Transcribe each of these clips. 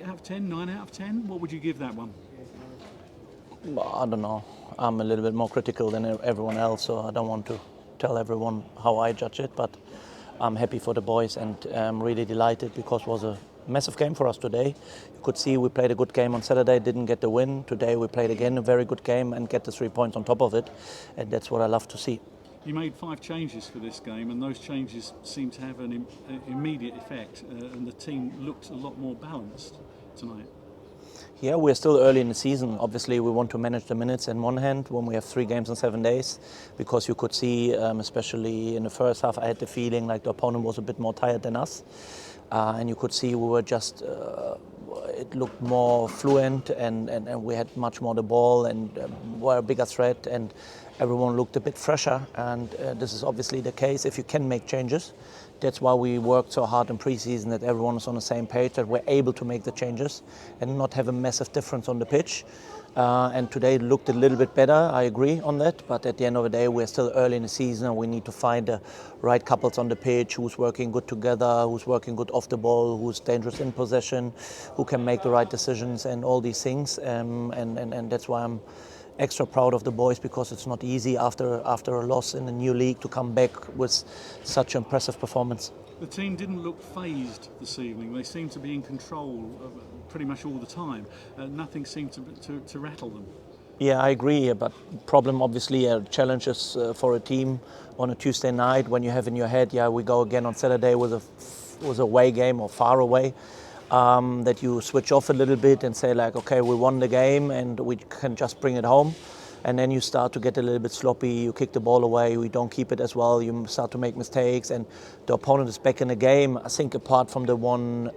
8 out of 10, 9 out of 10? What would you give that one? I don't know. I'm a little bit more critical than everyone else, so I don't want to tell everyone how I judge it, but I'm happy for the boys and I'm really delighted because it was a massive game for us today. You could see we played a good game on Saturday, didn't get the win. Today we played again a very good game and get the 3 points on top of it, and that's what I love to see. You made 5 changes for this game, and those changes seem to have an immediate effect, and the team looked a lot more balanced tonight. Yeah, we're still early in the season. Obviously, we want to manage the minutes in one hand when we have 3 games in 7 days, because you could see, especially in the first half, I had the feeling like the opponent was a bit more tired than us. And you could see we were just, it looked more fluent and we had much more the ball and were a bigger threat and everyone looked a bit fresher. And this is obviously the case if you can make changes. That's why we worked so hard in pre-season, that everyone is on the same page, that we're able to make the changes and not have a massive difference on the pitch. And today it looked a little bit better, I agree on that, but at the end of the day we're still early in the season and we need to find the right couples on the pitch, who's working good together, who's working good off the ball, who's dangerous in possession, who can make the right decisions and all these things. And that's why I'm extra proud of the boys, because it's not easy after a loss in a new league to come back with such impressive performance. The team didn't look phased this evening. They seemed to be in control pretty much all the time. Nothing seemed to rattle them. Yeah, I agree, but problem obviously challenges for a team on a Tuesday night when you have in your head, yeah, we go again on Saturday with a away game or far away. That you switch off a little bit and say like, okay, we won the game and we can just bring it home. And then you start to get a little bit sloppy, you kick the ball away, we don't keep it as well, you start to make mistakes and the opponent is back in the game. I think apart from the one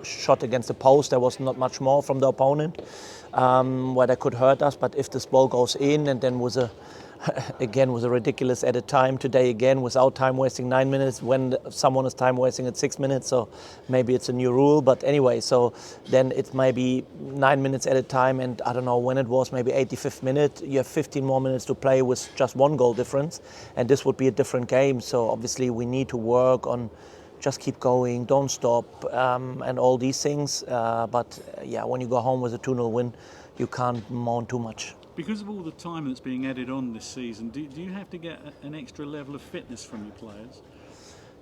shot against the post, there was not much more from the opponent where they could hurt us. But if this ball goes in and then was a ridiculous added time today again, without time wasting 9 minutes when someone is time wasting at 6 minutes. So maybe it's a new rule, but anyway, so then it's maybe 9 minutes at a time, and I don't know when it was, maybe 85th minute, you have 15 more minutes to play with just 1 goal difference, and this would be a different game. So obviously we need to work on just keep going, don't stop, and all these things. But yeah, when you go home with a 2-0 win, you can't moan too much. Because of all the time that's being added on this season, do you have to get an extra level of fitness from your players?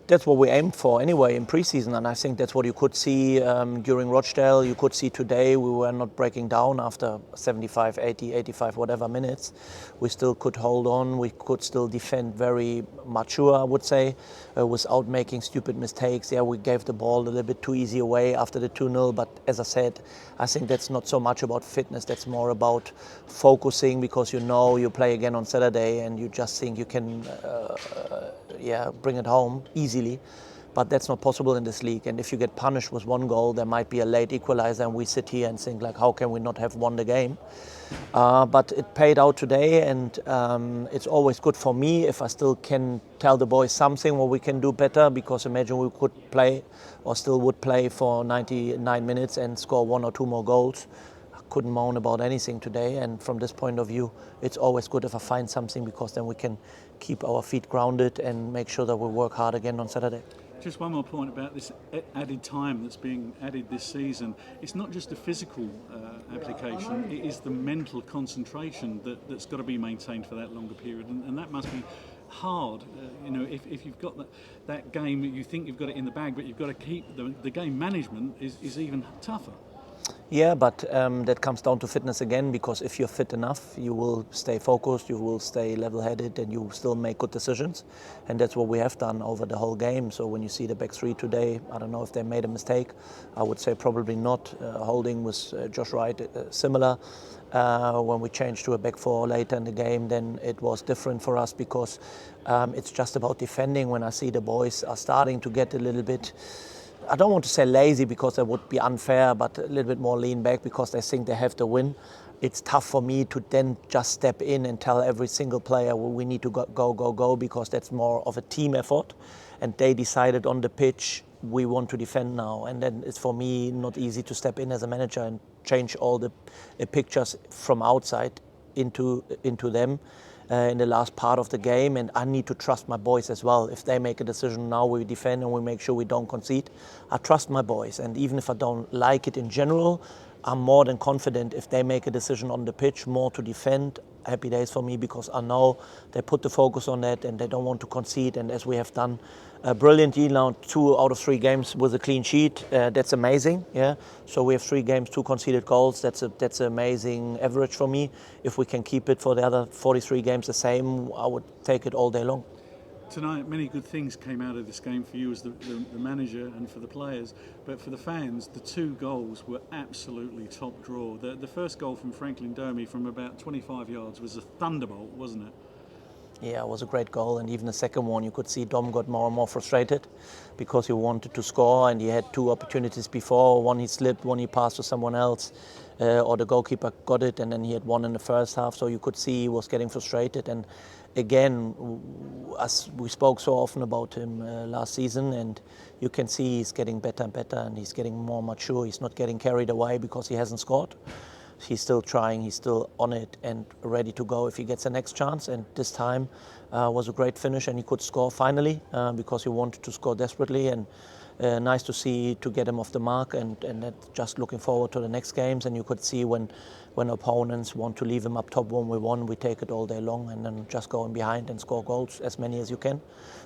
That's what we aimed for anyway in pre-season, and I think that's what you could see during Rochdale. You could see today we were not breaking down after 75, 80, 85, whatever minutes. We still could hold on, we could still defend very mature, I would say, without making stupid mistakes. Yeah, we gave the ball a little bit too easy away after the 2-0, but as I said, I think that's not so much about fitness, that's more about focusing, because you know you play again on Saturday and you just think you can bring it home easily, but that's not possible in this league. And if you get punished with 1 goal, there might be a late equalizer and we sit here and think like, how can we not have won the game? But it paid out today, and it's always good for me if I still can tell the boys something what we can do better, because imagine we could play or still would play for 99 minutes and score 1 or 2 more goals. I couldn't moan about anything today, and from this point of view it's always good if I find something, because then we can keep our feet grounded and make sure that we work hard again on Saturday. Just one more point about this added time that's being added this season. It's not just a physical application, it is the mental concentration that's got to be maintained for that longer period, and that must be hard. If you've got that game, you think you've got it in the bag, but you've got to keep the game management is even tougher. Yeah, but that comes down to fitness again, because if you're fit enough, you will stay focused, you will stay level-headed, and you still make good decisions. And that's what we have done over the whole game. So when you see the back 3 today, I don't know if they made a mistake. I would say probably not. Holding was Josh Wright similar. When we changed to a back 4 later in the game, then it was different for us, because it's just about defending. When I see the boys are starting to get a little bit, I don't want to say lazy because that would be unfair, but a little bit more lean back because they think they have to win. It's tough for me to then just step in and tell every single player, well, we need to go, because that's more of a team effort. And they decided on the pitch, we want to defend now. And then it's for me not easy to step in as a manager and change all the pictures from outside into them. in the last part of the game, and I need to trust my boys as well. If they make a decision now, we defend and we make sure we don't concede. I trust my boys, and even if I don't like it in general, I'm more than confident if they make a decision on the pitch more to defend. Happy days for me, because I know they put the focus on that and they don't want to concede. And as we have done brilliantly now, 2 out of 3 games with a clean sheet, that's amazing. Yeah. So we have 3 games, 2 conceded goals. That's an amazing average for me. If we can keep it for the other 43 games the same, I would take it all day long. Tonight, many good things came out of this game for you as the manager and for the players, but for the fans, the 2 goals were absolutely top draw. The first goal from Franklin Domi from about 25 yards was a thunderbolt, wasn't it? Yeah, it was a great goal, and even the second one, you could see Dom got more and more frustrated because he wanted to score, and he had 2 opportunities before. One he slipped, one he passed to someone else, or the goalkeeper got it, and then he had one in the first half. So you could see he was getting frustrated. And again, as we spoke so often about him last season, and you can see he's getting better and better, and he's getting more mature. He's not getting carried away because he hasn't scored. He's still trying, he's still on it and ready to go if he gets the next chance. And this time was a great finish, and he could score finally because he wanted to score desperately. And nice to see to get him off the mark, and just looking forward to the next games. And you could see when opponents want to leave him up top 1-1, we take it all day long, and then just go in behind and score goals, as many as you can.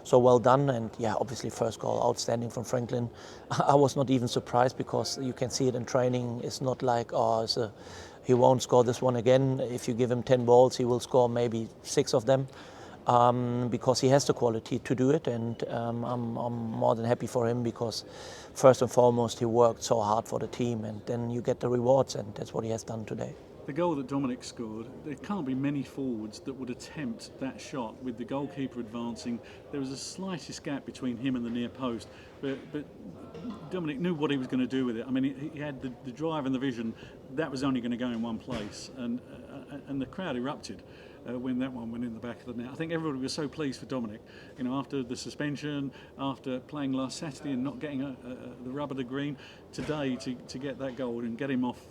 So well done. And yeah, obviously first goal outstanding from Franklin. I was not even surprised, because you can see it in training. It's not like, he won't score this one again. If you give him 10 balls, he will score maybe 6 of them. Because he has the quality to do it, and I'm more than happy for him, because first and foremost he worked so hard for the team, and then you get the rewards, and that's what he has done today. The goal that Dominic scored, there can't be many forwards that would attempt that shot with the goalkeeper advancing. There was the slightest gap between him and the near post, but Dominic knew what he was going to do with it. I mean, he had the drive and the vision. That was only going to go in one place, and the crowd erupted when that one went in the back of the net. I think everybody was so pleased for Dominic. You know, after the suspension, after playing last Saturday and not getting the rub of the green, today to get that goal and get him off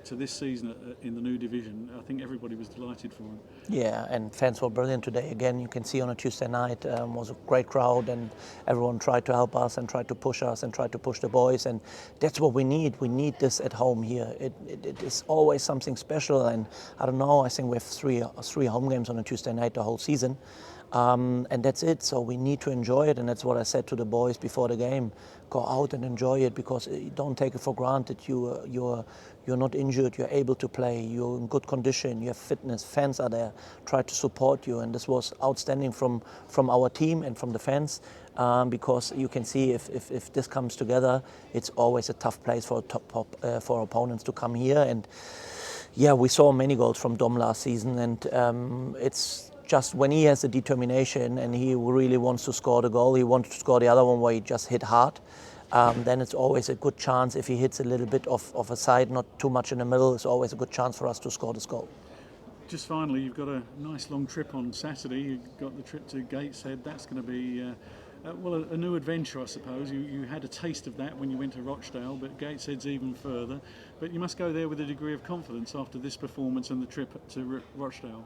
to this season in the new division, I think everybody was delighted for him. Yeah, and fans were brilliant today. Again, you can see on a Tuesday night was a great crowd, and everyone tried to help us and tried to push us and tried to push the boys, and that's what we need. We need this at home here. It is always something special, and I don't know, I think we have three home games on a Tuesday night the whole season. And that's it. So we need to enjoy it, and that's what I said to the boys before the game. Go out and enjoy it, because you don't take it for granted. You're not injured. You're able to play. You're in good condition. You have fitness. Fans are there, try to support you, and this was outstanding from our team and from the fans. Because you can see if this comes together, it's always a tough place for for opponents to come here. And yeah, we saw many goals from Dom last season, and it's just when he has the determination and he really wants to score the goal, he wants to score the other one where he just hit hard, then it's always a good chance. If he hits a little bit of a side, not too much in the middle, it's always a good chance for us to score this goal. Just finally, you've got a nice long trip on Saturday. You've got the trip to Gateshead. That's going to be a new adventure, I suppose. You had a taste of that when you went to Rochdale, but Gateshead's even further. But you must go there with a degree of confidence after this performance and the trip to Rochdale.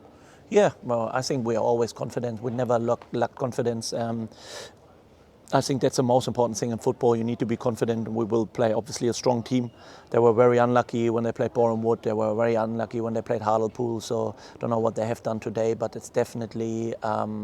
Yeah, well, I think we are always confident. We never lack confidence. I think that's the most important thing in football. You need to be confident. We will play, obviously, a strong team. They were very unlucky when they played Boreham Wood. They were very unlucky when they played Hartlepool. So I don't know what they have done today, but it's definitely,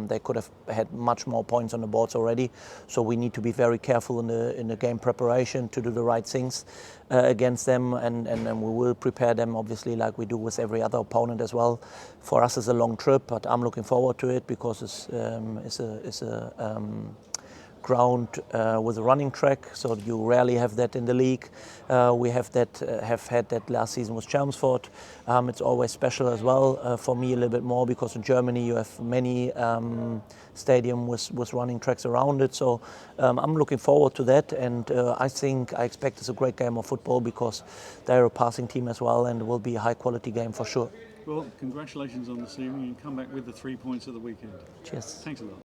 they could have had much more points on the boards already. So we need to be very careful in the game preparation to do the right things against them. And we will prepare them, obviously, like we do with every other opponent as well. For us, it's a long trip, but I'm looking forward to it, because it's a ground with a running track, so you rarely have that in the league. We have had that last season with Chelmsford. It's always special as well for me, a little bit more, because in Germany you have many stadiums with running tracks around it. So I'm looking forward to that, and I expect it's a great game of football, because they're a passing team as well, and it will be a high quality game for sure. Well, congratulations on this evening, and come back with the 3 points at the weekend. Cheers. Thanks a lot.